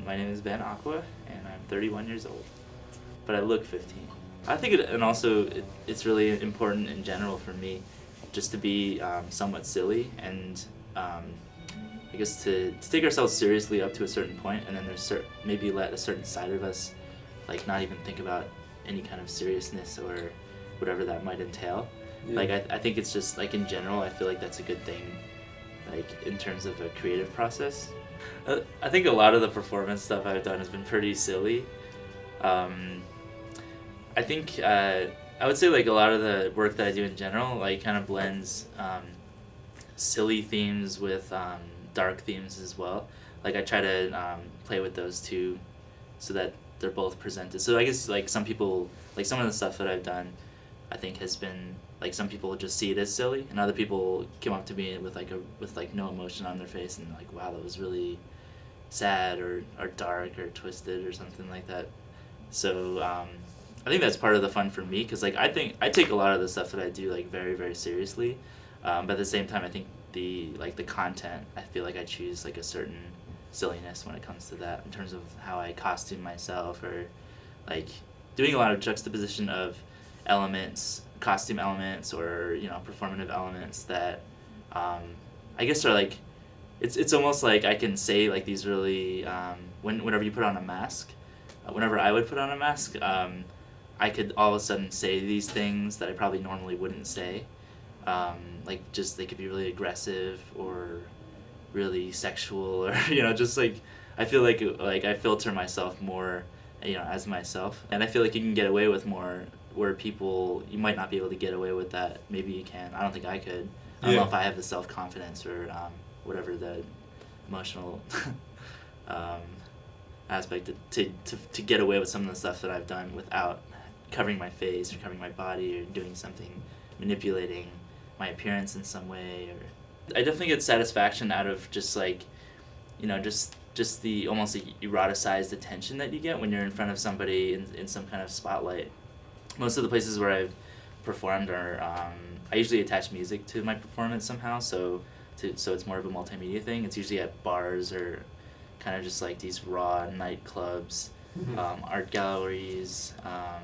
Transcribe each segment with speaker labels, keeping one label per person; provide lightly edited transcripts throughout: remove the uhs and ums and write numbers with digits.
Speaker 1: My name is Aqua, and I'm 31 years old, but I look 15. I think it's really important in general for me just to be somewhat silly and I guess to take ourselves seriously up to a certain point, and then maybe let a certain side of us like not even think about any kind of seriousness or whatever that might entail. Yeah. Like I think it's just like in general I feel like that's a good thing, like in terms of a creative process. I think a lot of the performance stuff I've done has been pretty silly. I think I would say like a lot of the work that I do in general like kind of blends silly themes with dark themes as well. Like I try to play with those two so that they're both presented. So I guess like some people, like some of the stuff that I've done I think has been like some people just see it as silly, and other people come up to me with like no emotion on their face and like, wow, that was really sad or dark or twisted or something like that. So I think that's part of the fun for me, because like I think I take a lot of the stuff that I do like very, very seriously, but at the same time I think the content, I feel like I choose like a certain silliness when it comes to that in terms of how I costume myself, or like doing a lot of juxtaposition of elements, costume elements, or performative elements that I guess are like it's almost like I can say like these really whenever you put on a mask, whenever I would put on a mask, I could all of a sudden say these things that I probably normally wouldn't say, like just they could be really aggressive or really sexual, or just like I feel like I filter myself more as myself, and I feel like you can get away with more where people, you might not be able to get away with that. Maybe you can. I don't think I could. I don't know if I have the self-confidence or whatever the emotional aspect to get away with some of the stuff that I've done without covering my face or covering my body or doing something, manipulating my appearance in some way. Or I definitely get satisfaction out of just like, just the almost like eroticized attention that you get when you're in front of somebody in some kind of spotlight. Most of the places where I've performed are, I usually attach music to my performance somehow, so it's more of a multimedia thing. It's usually at bars or kind of just like these raw nightclubs, art galleries, art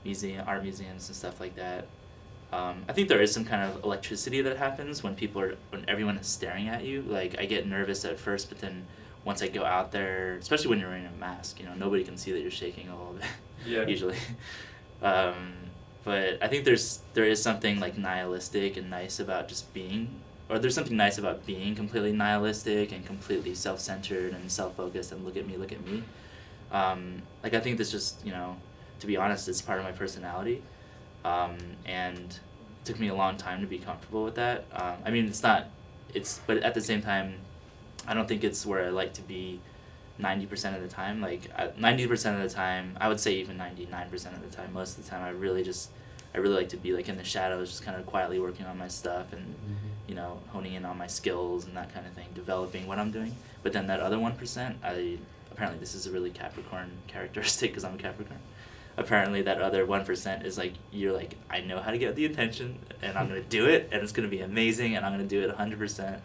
Speaker 1: museums and stuff like that. I think there is some kind of electricity that happens when everyone is staring at you. Like I get nervous at first, but then once I go out there, especially when you're wearing a mask, nobody can see that you're shaking a little bit. Yeah. Usually. But I think there is something like nihilistic and nice about just being, or there's something nice about being completely nihilistic and completely self-centered and self-focused and look at me. Like I think this just, to be honest, it's part of my personality. And it took me a long time to be comfortable with that. I mean, but at the same time, I don't think it's where I like to be 90% of the time. Like 90% of the time, I would say even 99% of the time, most of the time, I really like to be like in the shadows, just kind of quietly working on my stuff and, honing in on my skills and that kind of thing, developing what I'm doing. But then that other 1%, apparently this is a really Capricorn characteristic because I'm a Capricorn. Apparently that other 1% is like, you're like, I know how to get the attention and I'm going to do it and it's going to be amazing and I'm going to do it 100%.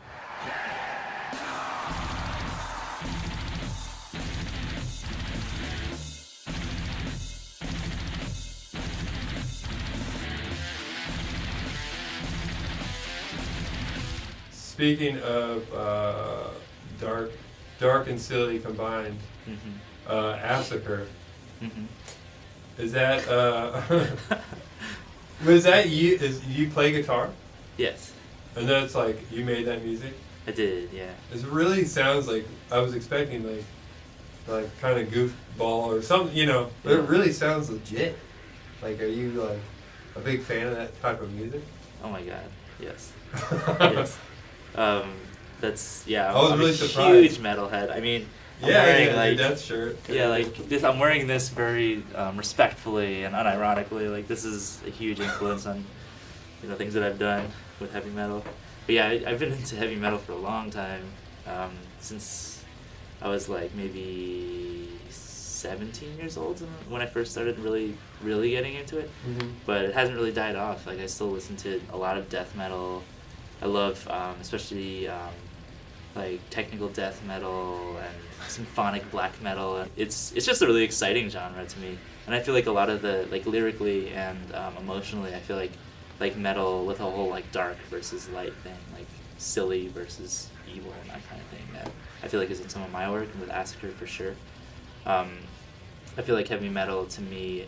Speaker 2: Speaking of dark and silly combined, Massacre. Is that was that you? You play guitar?
Speaker 1: Yes.
Speaker 2: And that's like you made that music?
Speaker 1: I did, yeah.
Speaker 2: It really sounds like I was expecting like kind of goofball or something, but it really sounds legit. Like, are you like a big fan of that type of music?
Speaker 1: Oh my god. Yes. Yes. Um, that's yeah.
Speaker 2: I was
Speaker 1: I'm
Speaker 2: really
Speaker 1: a
Speaker 2: surprised.
Speaker 1: huge metalhead. I mean, I'm
Speaker 2: Yeah,
Speaker 1: wearing
Speaker 2: yeah,
Speaker 1: like
Speaker 2: your death shirt.
Speaker 1: yeah, like this. I'm wearing this very respectfully and unironically. Like this is a huge influence on things that I've done with heavy metal. But yeah, I've been into heavy metal for a long time, since I was like maybe 17 years old when I first started really getting into it.
Speaker 2: Mm-hmm.
Speaker 1: But it hasn't really died off. Like I still listen to a lot of death metal. I love especially like technical death metal and symphonic black metal. And it's just a really exciting genre to me. And I feel like a lot of the like lyrically and emotionally, I feel like metal with a whole like dark versus light thing, like silly versus evil and that kind of thing. That I feel like is in some of my work and with Massacre for sure. I feel like heavy metal to me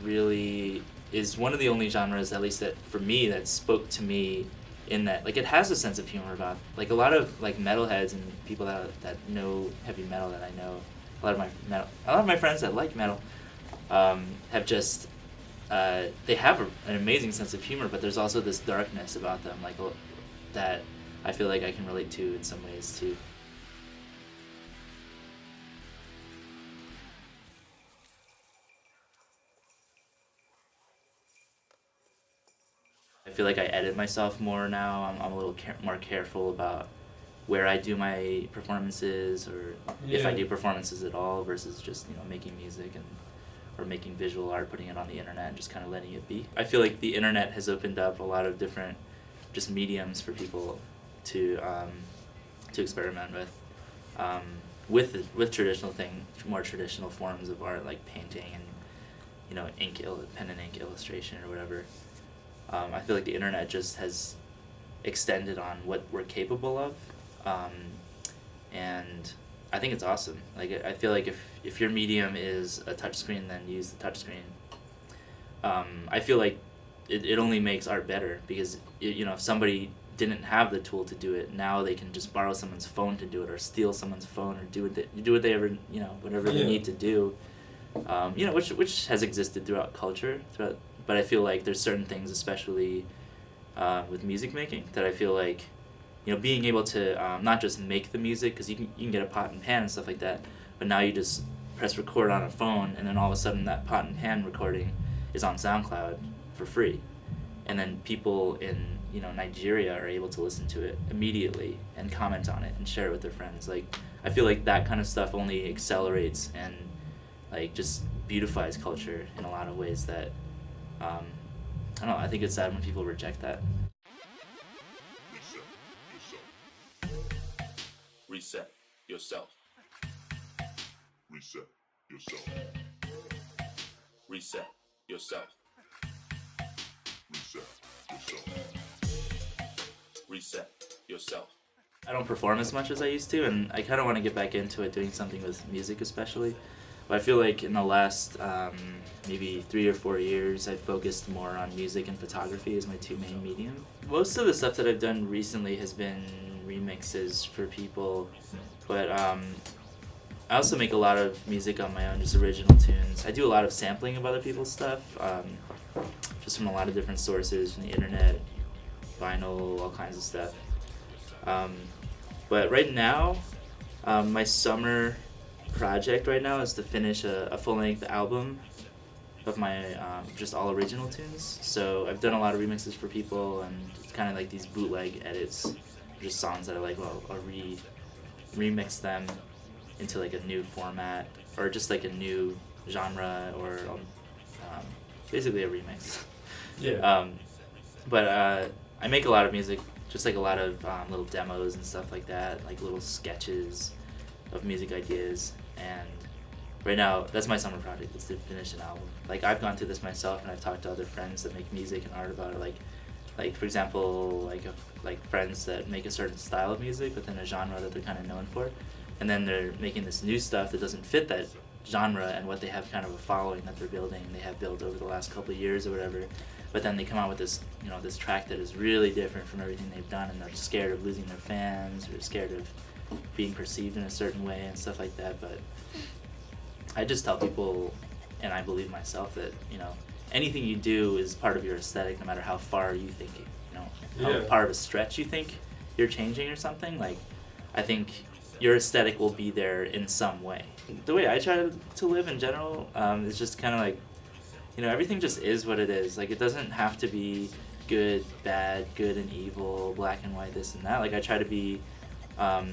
Speaker 1: really is one of the only genres, at least that for me, that spoke to me in that like it has a sense of humor about like a lot of like metalheads and people that know heavy metal that I know, a lot of my friends that like metal have just they have an amazing sense of humor, but there's also this darkness about them like that I feel like I can relate to in some ways too. I feel like I edit myself more now. I'm a little more careful about where I do my performances, or if I do performances at all, versus just making music or making visual art, putting it on the internet, and just kind of letting it be. I feel like the internet has opened up a lot of different just mediums for people to experiment with more traditional forms of art like painting and pen and ink illustration or whatever. I feel like the internet just has extended on what we're capable of, and I think it's awesome. Like I feel like if your medium is a touchscreen, then use the touchscreen. I feel like it only makes art better because if somebody didn't have the tool to do it, now they can just borrow someone's phone to do it, or steal someone's phone, or do what they ever whatever they need to do. Which has existed throughout culture, but I feel like there's certain things, especially with music making, that I feel like being able to not just make the music, because you can get a pot and pan and stuff like that, but now you just press record on a phone, and then all of a sudden that pot and pan recording is on SoundCloud for free, and then people in Nigeria are able to listen to it immediately and comment on it and share it with their friends. Like I feel like that kind of stuff only accelerates and like just beautifies culture in a lot of ways that I don't know, I think it's sad when people reject that.
Speaker 3: Reset yourself. Reset yourself. Reset yourself. Reset yourself. Reset yourself.
Speaker 1: I don't perform as much as I used to, and I kind of want to get back into it, doing something with music especially. But I feel like in the last maybe 3 or 4 years, I've focused more on music and photography as my two main medium. Most of the stuff that I've done recently has been remixes for people, but I also make a lot of music on my own, just original tunes. I do a lot of sampling of other people's stuff, just from a lot of different sources, from the internet, vinyl, all kinds of stuff. But right now, my summer project right now is to finish a full-length album of my just all original tunes. So I've done a lot of remixes for people, and it's kind of like these bootleg edits, just songs that I like. Well, I'll remix them into like a new format, or just like a new genre, or basically a remix.
Speaker 2: Yeah.
Speaker 1: But I make a lot of music, just like a lot of little demos and stuff like that, like little sketches of music ideas. And right now, that's my summer project, is to finish an album. Like I've gone through this myself, and I've talked to other friends that make music and art about it. Like for example, like friends that make a certain style of music within a genre that they're kind of known for, and then they're making this new stuff that doesn't fit that genre and what they have kind of a following that they're building. They have built over the last couple of years or whatever, but then they come out with this this track that is really different from everything they've done, and they're scared of losing their fans, or scared of being perceived in a certain way and stuff like that. But I just tell people, and I believe myself, that anything you do is part of your aesthetic, no matter how far you think
Speaker 2: Yeah.
Speaker 1: part of a stretch you think you're changing or something. Like, I think your aesthetic will be there in some way. The way I try to live in general is just kind of like, everything just is what it is. Like, it doesn't have to be good, bad, good and evil, black and white, this and that. Like, I try to be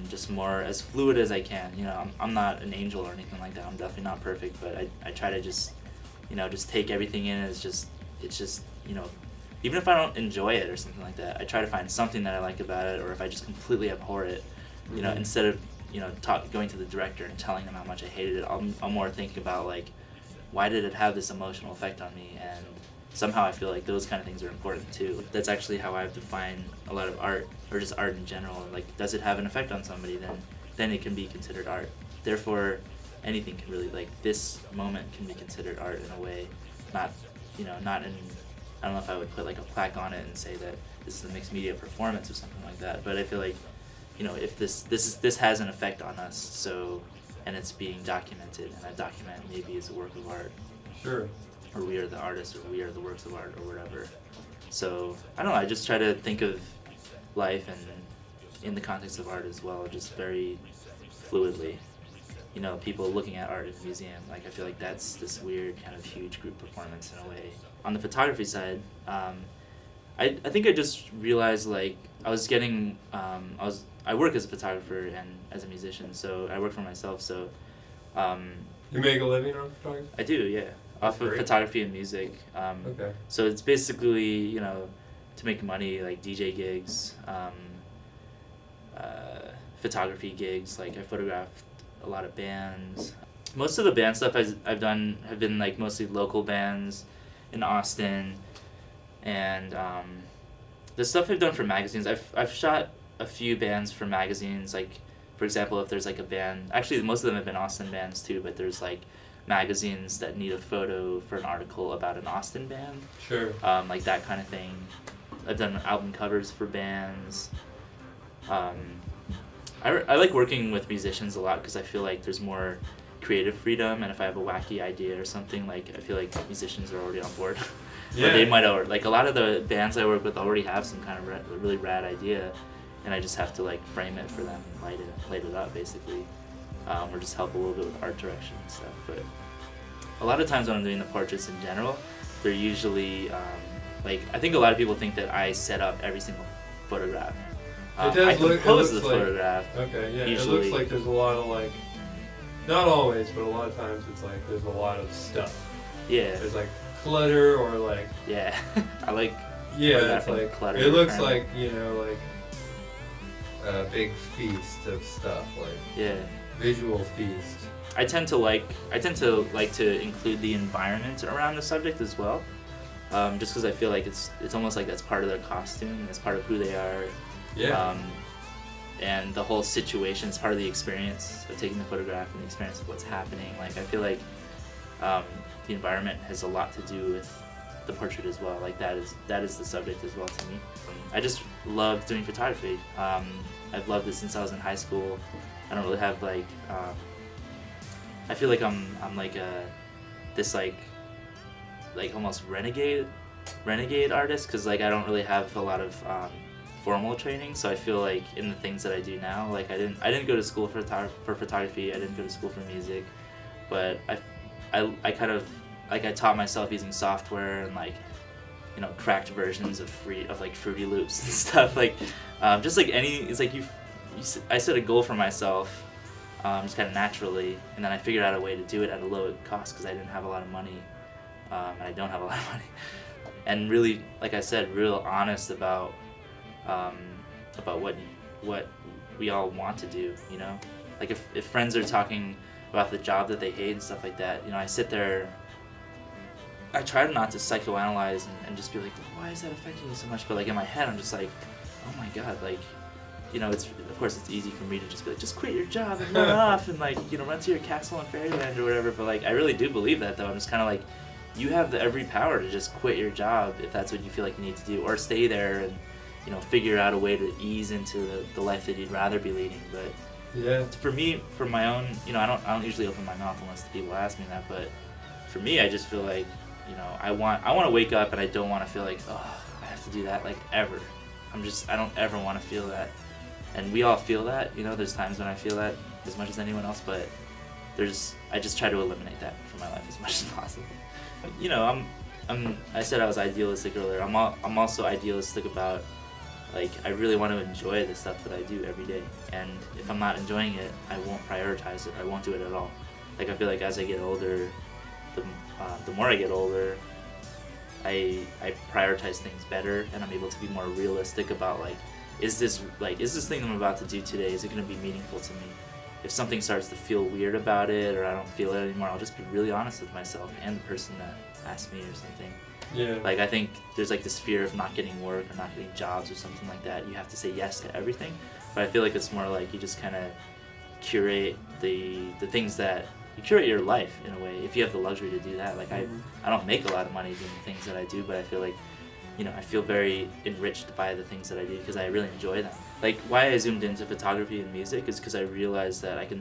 Speaker 1: just more as fluid as I can. I'm not an angel or anything like that. I'm definitely not perfect, but I try to just take everything in as it's just even if I don't enjoy it or something like that, I try to find something that I like about it, or if I just completely abhor it, instead of going to the director and telling them how much I hated it, I'll more think about like, why did it have this emotional effect on me? And somehow I feel like those kind of things are important too. That's actually how I've defined a lot of art, or just art in general. Like, does it have an effect on somebody? Then it can be considered art. Therefore, anything can really, like, this moment can be considered art in a way, not in, I don't know if I would put like a plaque on it and say that this is a mixed media performance or something like that. But I feel like, if this has an effect on us, so, and it's being documented, and that document maybe is a work of art.
Speaker 2: Sure.
Speaker 1: Or we are the artists, or we are the works of art, or whatever. So, I don't know, I just try to think of life and in the context of art as well, just very fluidly. People looking at art in a museum, like, I feel like that's this weird kind of huge group performance in a way. On the photography side, I think I just realized, like, I was getting, I work as a photographer and as a musician, so I work for myself, so.
Speaker 2: You make a living on photography?
Speaker 1: I do, yeah. Off of photography and music.
Speaker 2: Okay.
Speaker 1: So it's basically, to make money, like DJ gigs, photography gigs. Like, I photographed a lot of bands. Most of the band stuff I've done have been like mostly local bands in Austin, and the stuff I've done for magazines. I've shot a few bands for magazines. Like, for example, if there's like a band, actually most of them have been Austin bands too, but there's like magazines that need a photo for an article about an Austin band.
Speaker 2: Sure.
Speaker 1: Like that kind of thing. I've done album covers for bands. I like working with musicians a lot because I feel like there's more creative freedom, and if I have a wacky idea or something, like, I feel like musicians are already on board.
Speaker 2: Yeah.
Speaker 1: Or they might already, like, a lot of the bands I work with already have some kind of really rad idea, and I just have to like frame it for them and light it up basically, or just help a little bit with art direction and stuff. But a lot of times when I'm doing the portraits in general, they're usually like, I think a lot of people think that I set up every single photograph.
Speaker 2: It does
Speaker 1: I
Speaker 2: look.
Speaker 1: compose
Speaker 2: It
Speaker 1: the
Speaker 2: looks like,
Speaker 1: photograph.
Speaker 2: Okay. Yeah.
Speaker 1: Usually.
Speaker 2: It looks like there's a lot of like. Not always, but a lot of times it's like there's a lot of stuff.
Speaker 1: Yeah.
Speaker 2: There's like clutter or like.
Speaker 1: Yeah. I like.
Speaker 2: Yeah, it's like
Speaker 1: clutter.
Speaker 2: it looks
Speaker 1: kind of.
Speaker 2: like like a big feast of stuff, like
Speaker 1: Yeah.
Speaker 2: visual feast.
Speaker 1: I tend to like to include the environment around the subject as well, just because I feel like it's almost like that's part of their costume, it's part of who they are.
Speaker 2: Yeah.
Speaker 1: And the whole situation is part of the experience of taking the photograph and the experience of what's happening. Like, I feel like the environment has a lot to do with the portrait as well. Like, that is the subject as well to me. I just love doing photography. I've loved it since I was in high school. I don't really have like I feel like I'm like this like almost renegade artist, because like I don't really have a lot of formal training. So I feel like in the things that I do now, like I didn't go to school for photography. I didn't go to school for music, but I kind of like I taught myself using software and like cracked versions of Fruity Loops and stuff, like just like it's like I set a goal for myself just kind of naturally, and then I figured out a way to do it at a low cost because I didn't have a lot of money, and I don't have a lot of money, and really, like I said, real honest about what we all want to do, like if friends are talking about the job that they hate and stuff like that, I sit there, I try not to psychoanalyze and just be like, why is that affecting you so much? But like in my head, I'm just like, oh my god, like, it's of course it's easy for me to just be like, just quit your job and run off and like, run to your castle in fairyland or whatever. But like, I really do believe that though. I'm just kind of like, you have every power to just quit your job if that's what you feel like you need to do, or stay there and figure out a way to ease into the life that you'd rather be leading. But
Speaker 2: yeah,
Speaker 1: for me, for my own, I don't usually open my mouth unless the people ask me that. But for me, I just feel like I want to wake up and I don't want to feel like, oh, I have to do that, like, ever. I don't ever want to feel that. And we all feel that, you know, there's times when I feel that as much as anyone else, but I just try to eliminate that from my life as much as possible. You know, I said I was idealistic earlier. I'm also idealistic about, like, I really want to enjoy the stuff that I do every day. And if I'm not enjoying it, I won't prioritize it. I won't do it at all. Like, I feel like as I get older, the more I get older, I prioritize things better, and I'm able to be more realistic about, like, is this thing I'm about to do today, is it going to be meaningful to me? If something starts to feel weird about it, or I don't feel it anymore, I'll just be really honest with myself and the person that asked me or something.
Speaker 2: Yeah.
Speaker 1: Like, I think there's, like, this fear of not getting work or not getting jobs or something like that. You have to say yes to everything. But I feel like it's more like you just kind of curate the things that you curate your life in a way, if you have the luxury to do that. Like, I don't make a lot of money doing the things that I do, but I feel like, you know, I feel very enriched by the things that I do because I really enjoy them. Like, why I zoomed into photography and music is because I realized that I can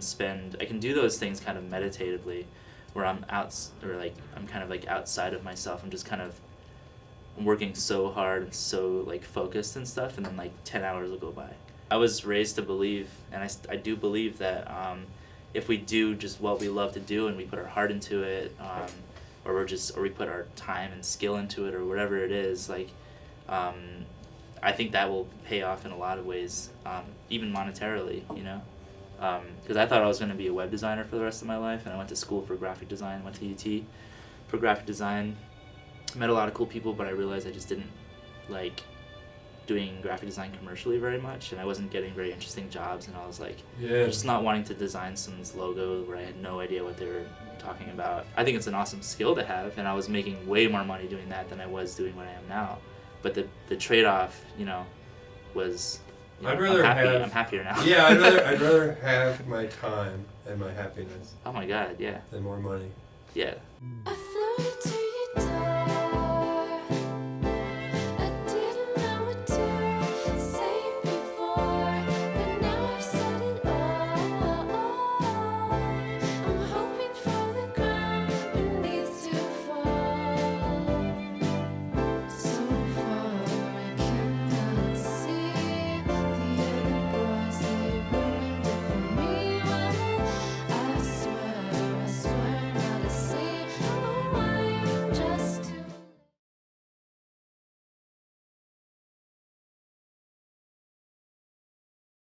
Speaker 1: do those things kind of meditatively, where I'm kind of like outside of myself. I'm working so hard and so, like, focused and stuff, and then, like, 10 hours will go by. I was raised to believe, and I do believe that if we do just what we love to do and we put our heart into it, or we put our time and skill into it, or whatever it is, like, I think that will pay off in a lot of ways, even monetarily, you know? Because I thought I was going to be a web designer for the rest of my life, and I went to school for graphic design, went to UT for graphic design, met a lot of cool people, but I realized I just didn't like doing graphic design commercially very much, and I wasn't getting very interesting jobs, and I was like, just not wanting to design someone's logo where I had no idea what they were talking about. I think it's an awesome skill to have, and I was making way more money doing that than I was doing what I am now. But the trade-off, you know, was, you know, I'm happier now.
Speaker 2: Yeah, I'd rather have my time and my happiness.
Speaker 1: Oh my God, yeah.
Speaker 2: Than more money.
Speaker 1: Yeah.
Speaker 4: I flew to